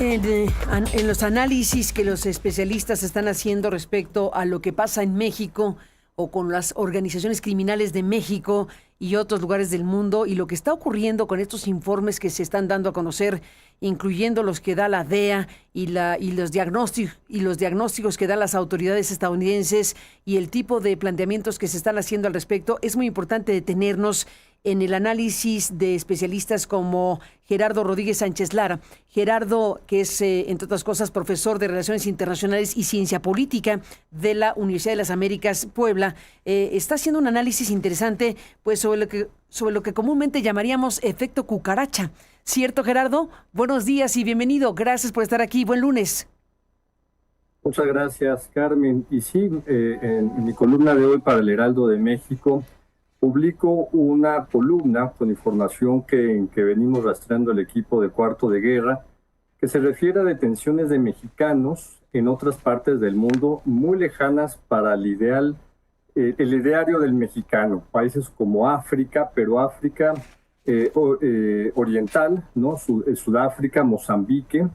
En los análisis que los especialistas están haciendo respecto a lo que pasa en México o con las organizaciones criminales de México y otros lugares del mundo y lo que está ocurriendo con estos informes que se están dando a conocer, incluyendo los que da la DEA y los diagnósticos que dan las autoridades estadounidenses y el tipo de planteamientos que se están haciendo al respecto, es muy importante detenernos en el análisis de especialistas como Gerardo Rodríguez Sánchez Lara. Gerardo, que es, entre otras cosas, profesor de Relaciones Internacionales y Ciencia Política de la Universidad de las Américas, Puebla, está haciendo un análisis interesante pues sobre lo que comúnmente llamaríamos efecto cucaracha. ¿Cierto, Gerardo? Buenos días y bienvenido. Gracias por estar aquí. Buen lunes. Muchas gracias, Carmen. Y sí, en mi columna de hoy para el Heraldo de México, publico una columna con información que venimos rastreando el equipo de Cuarto de Guerra, que se refiere a detenciones de mexicanos en otras partes del mundo muy lejanas para el ideario del mexicano. Países como África, pero África oriental, ¿no? Sudáfrica, Mozambique.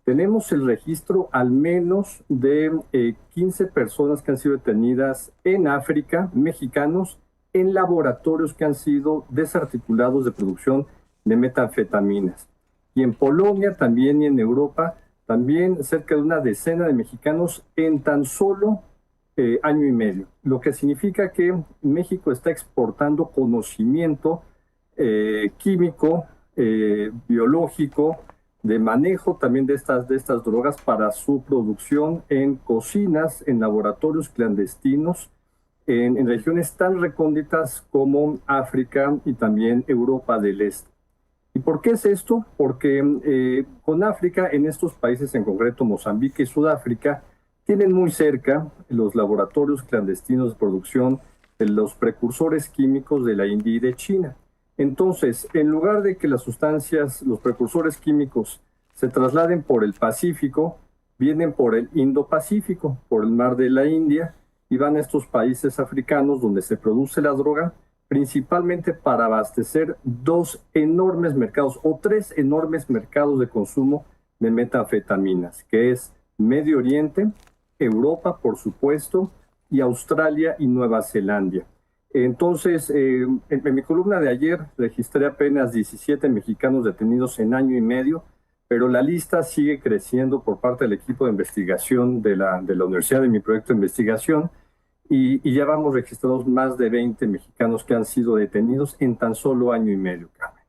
Tenemos el registro al menos de 15 personas que han sido detenidas en África, mexicanos, en laboratorios que han sido desarticulados de producción de metanfetaminas. Y en Polonia también y en Europa, también cerca de una decena de mexicanos en tan solo año y medio. Lo que significa que México está exportando conocimiento químico, biológico, de manejo también de estas drogas para su producción en cocinas, en laboratorios clandestinos, en regiones tan recónditas como África y también Europa del Este. ¿Y por qué es esto? Porque con África, en estos países, en concreto Mozambique y Sudáfrica, tienen muy cerca los laboratorios clandestinos de producción de los precursores químicos de la India y de China. Entonces, en lugar de que las sustancias, los precursores químicos, se trasladen por el Pacífico, vienen por el Indo-Pacífico, por el mar de la India, y van a estos países africanos donde se produce la droga, principalmente para abastecer dos enormes mercados o tres enormes mercados de consumo de metanfetaminas, que es Medio Oriente, Europa, por supuesto, y Australia y Nueva Zelanda. Entonces, en mi columna de ayer registré apenas 17 mexicanos detenidos en año y medio, pero la lista sigue creciendo por parte del equipo de investigación de la universidad de mi proyecto de investigación, y ya vamos registrados más de 20 mexicanos que han sido detenidos en tan solo año y medio, Carmen.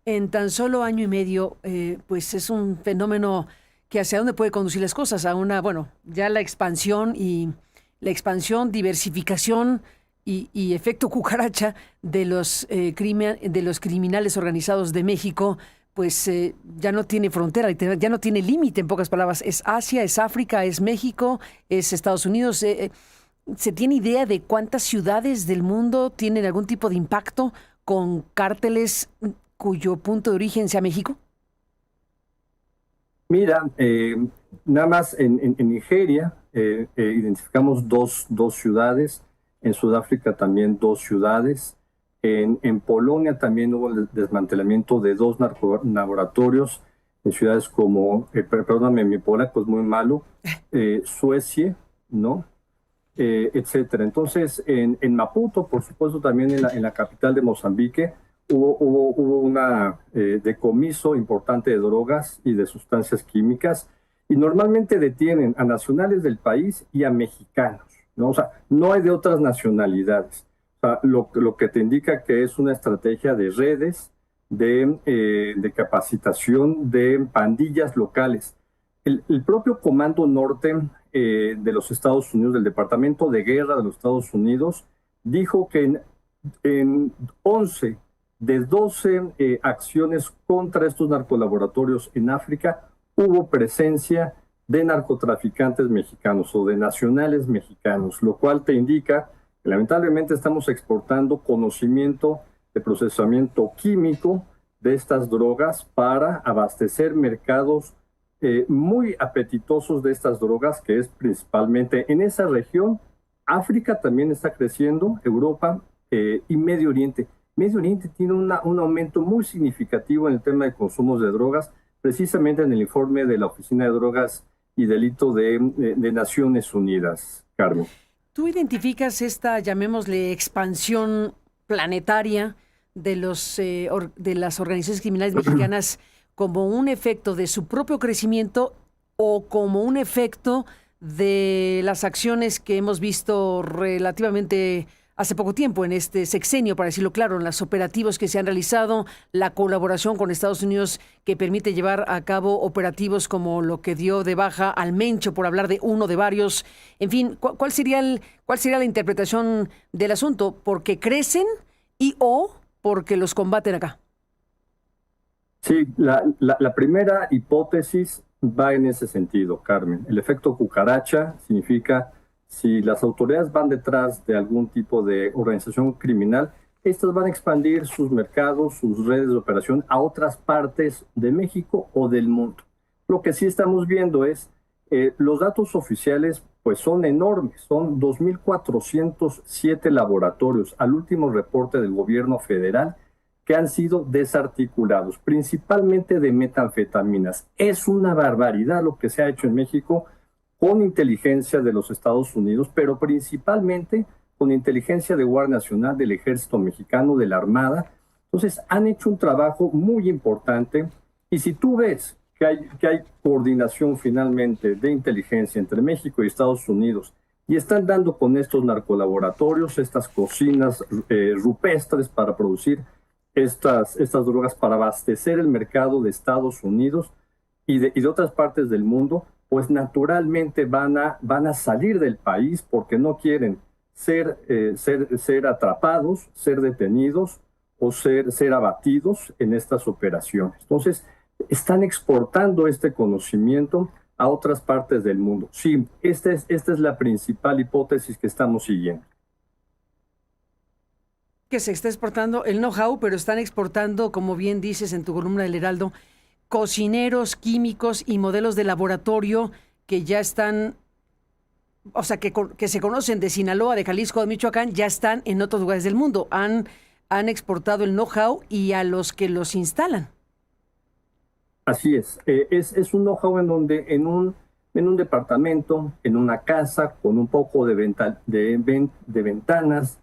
En tan solo año y medio, pues es un fenómeno que hacia dónde puede conducir las cosas, a una, bueno, ya la expansión, diversificación y efecto cucaracha de los criminales organizados de México, pues ya no tiene frontera, ya no tiene límite, en pocas palabras. Es Asia, es África, es México, es Estados Unidos. ¿Se tiene idea de cuántas ciudades del mundo tienen algún tipo de impacto con cárteles cuyo punto de origen sea México? Mira, nada más en Nigeria identificamos dos ciudades, en Sudáfrica también dos ciudades, en Polonia también hubo el desmantelamiento de dos laboratorios en ciudades como, perdóname, mi polaco es muy malo, Suecia, ¿no? Etcétera. Entonces, en Maputo, por supuesto, también en la capital de Mozambique, hubo una decomiso importante de drogas y de sustancias químicas, y normalmente detienen a nacionales del país y a mexicanos, ¿no? O sea, no hay de otras nacionalidades. O sea, lo que te indica que es una estrategia de redes, de capacitación de pandillas locales. El propio Comando Norte de los Estados Unidos, del Departamento de Guerra de los Estados Unidos, dijo que en 11 de 12 acciones contra estos narcolaboratorios en África hubo presencia de narcotraficantes mexicanos o de nacionales mexicanos, lo cual te indica que lamentablemente estamos exportando conocimiento de procesamiento químico de estas drogas para abastecer mercados muy apetitosos de estas drogas, que es principalmente en esa región. África también está creciendo, Europa y Medio Oriente. Medio Oriente tiene un aumento muy significativo en el tema de consumos de drogas, precisamente en el informe de la Oficina de Drogas y Delito de Naciones Unidas, Carmen. ¿Tú identificas esta, llamémosle, expansión planetaria de de las organizaciones criminales mexicanas como un efecto de su propio crecimiento o como un efecto de las acciones que hemos visto relativamente hace poco tiempo en este sexenio, para decirlo claro, en los operativos que se han realizado, la colaboración con Estados Unidos que permite llevar a cabo operativos como lo que dio de baja al Mencho, por hablar de uno de varios? En fin, ¿cuál sería la interpretación del asunto? ¿Porque crecen y o porque los combaten acá? Sí, la primera hipótesis va en ese sentido, Carmen. El efecto cucaracha significa si las autoridades van detrás de algún tipo de organización criminal, estas van a expandir sus mercados, sus redes de operación a otras partes de México o del mundo. Lo que sí estamos viendo es los datos oficiales pues son enormes, son 2.407 laboratorios al último reporte del gobierno federal que han sido desarticulados, principalmente de metanfetaminas. Es una barbaridad lo que se ha hecho en México con inteligencia de los Estados Unidos, pero principalmente con inteligencia de Guardia Nacional, del Ejército Mexicano, de la Armada. Entonces, han hecho un trabajo muy importante y si tú ves que hay coordinación finalmente de inteligencia entre México y Estados Unidos y están dando con estos narcolaboratorios, estas cocinas rupestres para producir estas drogas para abastecer el mercado de Estados Unidos y de otras partes del mundo, pues naturalmente van a salir del país porque no quieren ser atrapados, ser detenidos o ser abatidos en estas operaciones. Entonces, están exportando este conocimiento a otras partes del mundo. Sí, esta es la principal hipótesis que estamos siguiendo. Que se está exportando el know-how, pero están exportando, como bien dices en tu columna del Heraldo, cocineros, químicos y modelos de laboratorio que ya están, o sea, que se conocen de Sinaloa, de Jalisco, de Michoacán, ya están en otros lugares del mundo. Han exportado el know-how y a los que los instalan. Así es. Es un know-how en donde en un departamento, en una casa, con un poco de ventanas,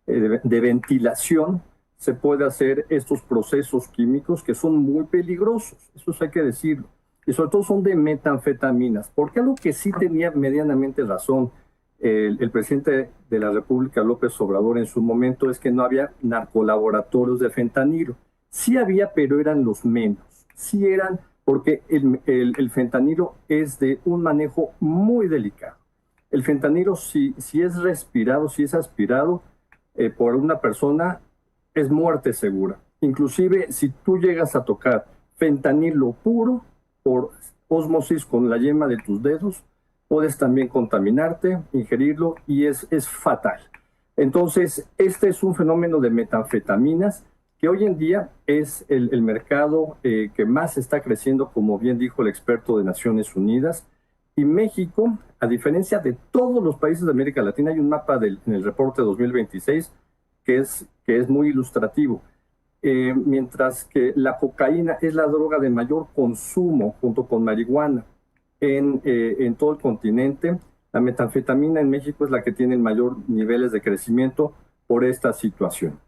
de ventilación, se puede hacer estos procesos químicos que son muy peligrosos, eso hay que decirlo, y sobre todo son de metanfetaminas, porque algo que sí tenía medianamente razón el presidente de la República, López Obrador, en su momento, es que no había narcolaboratorios de fentanilo. Sí había, pero eran los menos, sí eran, porque el fentanilo es de un manejo muy delicado. El fentanilo, si es respirado, si es aspirado por una persona, es muerte segura. Inclusive si tú llegas a tocar fentanilo puro por ósmosis con la yema de tus dedos, puedes también contaminarte, ingerirlo y es fatal. Entonces, este es un fenómeno de metanfetaminas que hoy en día es el mercado que más está creciendo, como bien dijo el experto de Naciones Unidas. Y México, a diferencia de todos los países de América Latina, hay un mapa en el reporte 2026 que es muy ilustrativo. Mientras que la cocaína es la droga de mayor consumo junto con marihuana en todo el continente, la metanfetamina en México es la que tiene mayor niveles de crecimiento por esta situación.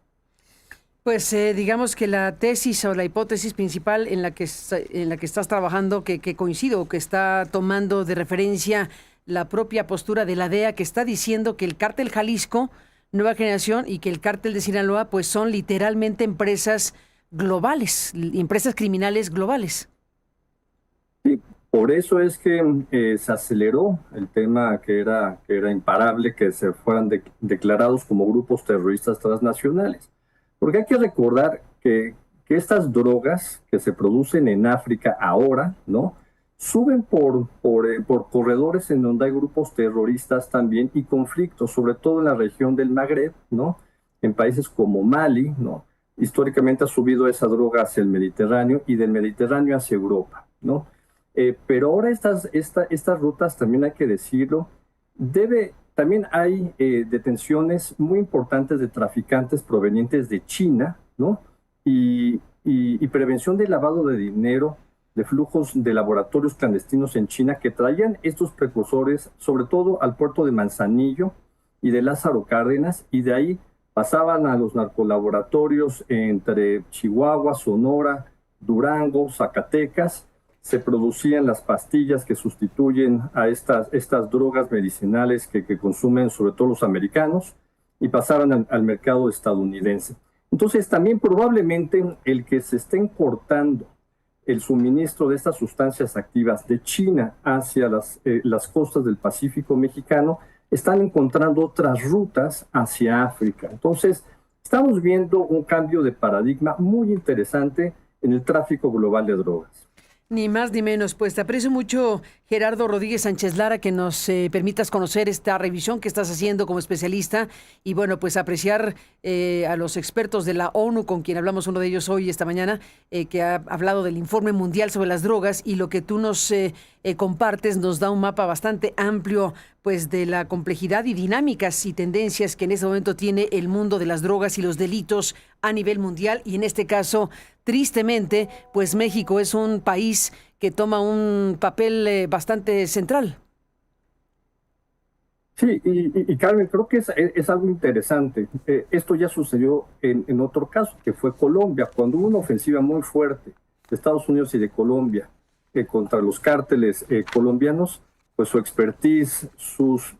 Pues digamos que la tesis o la hipótesis principal en la que estás trabajando, que coincido, que está tomando de referencia la propia postura de la DEA, que está diciendo que el cártel Jalisco Nueva Generación y que el cártel de Sinaloa pues son literalmente empresas globales, empresas criminales globales. Sí, por eso es que se aceleró el tema que era imparable que se fueran declarados como grupos terroristas transnacionales. Porque hay que recordar que estas drogas que se producen en África ahora, ¿no?, suben por corredores en donde hay grupos terroristas también y conflictos, sobre todo en la región del Magreb, ¿no?, en países como Mali, ¿no? Históricamente ha subido esa droga hacia el Mediterráneo y del Mediterráneo hacia Europa, ¿no? Pero ahora estas rutas, también hay que decirlo, también hay detenciones muy importantes de traficantes provenientes de China, ¿no? Y prevención de lavado de dinero de flujos de laboratorios clandestinos en China que traían estos precursores, sobre todo al puerto de Manzanillo y de Lázaro Cárdenas, y de ahí pasaban a los narcolaboratorios entre Chihuahua, Sonora, Durango, Zacatecas. Se producían las pastillas que sustituyen a estas drogas medicinales que consumen sobre todo los americanos, y pasaban al mercado estadounidense. Entonces, también probablemente el que se estén cortando el suministro de estas sustancias activas de China hacia las costas del Pacífico mexicano, están encontrando otras rutas hacia África. Entonces, estamos viendo un cambio de paradigma muy interesante en el tráfico global de drogas. Ni más ni menos, pues te aprecio mucho, Gerardo Rodríguez Sánchez Lara, que nos permitas conocer esta revisión que estás haciendo como especialista y bueno, pues apreciar a los expertos de la ONU, con quien hablamos uno de ellos hoy, esta mañana, que ha hablado del informe mundial sobre las drogas, y lo que tú nos compartes nos da un mapa bastante amplio pues de la complejidad y dinámicas y tendencias que en este momento tiene el mundo de las drogas y los delitos a nivel mundial, y en este caso, tristemente, pues México es un país que toma un papel bastante central. Sí, y Carmen, creo que es algo interesante. Esto ya sucedió en otro caso, que fue Colombia, cuando hubo una ofensiva muy fuerte de Estados Unidos y de Colombia contra los cárteles colombianos. Pues su expertise, sus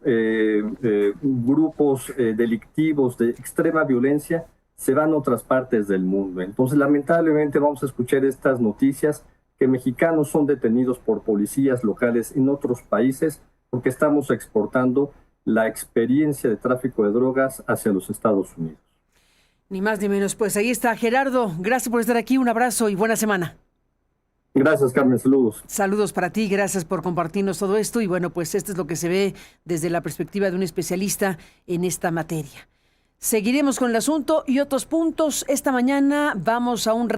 grupos delictivos de extrema violencia se van a otras partes del mundo. Entonces, lamentablemente, vamos a escuchar estas noticias que mexicanos son detenidos por policías locales en otros países porque estamos exportando la experiencia de tráfico de drogas hacia los Estados Unidos. Ni más ni menos. Pues ahí está, Gerardo. Gracias por estar aquí. Un abrazo y buena semana. Gracias, Carmen. Saludos. Saludos para ti, gracias por compartirnos todo esto. Y bueno, pues esto es lo que se ve desde la perspectiva de un especialista en esta materia. Seguiremos con el asunto y otros puntos. Esta mañana vamos a un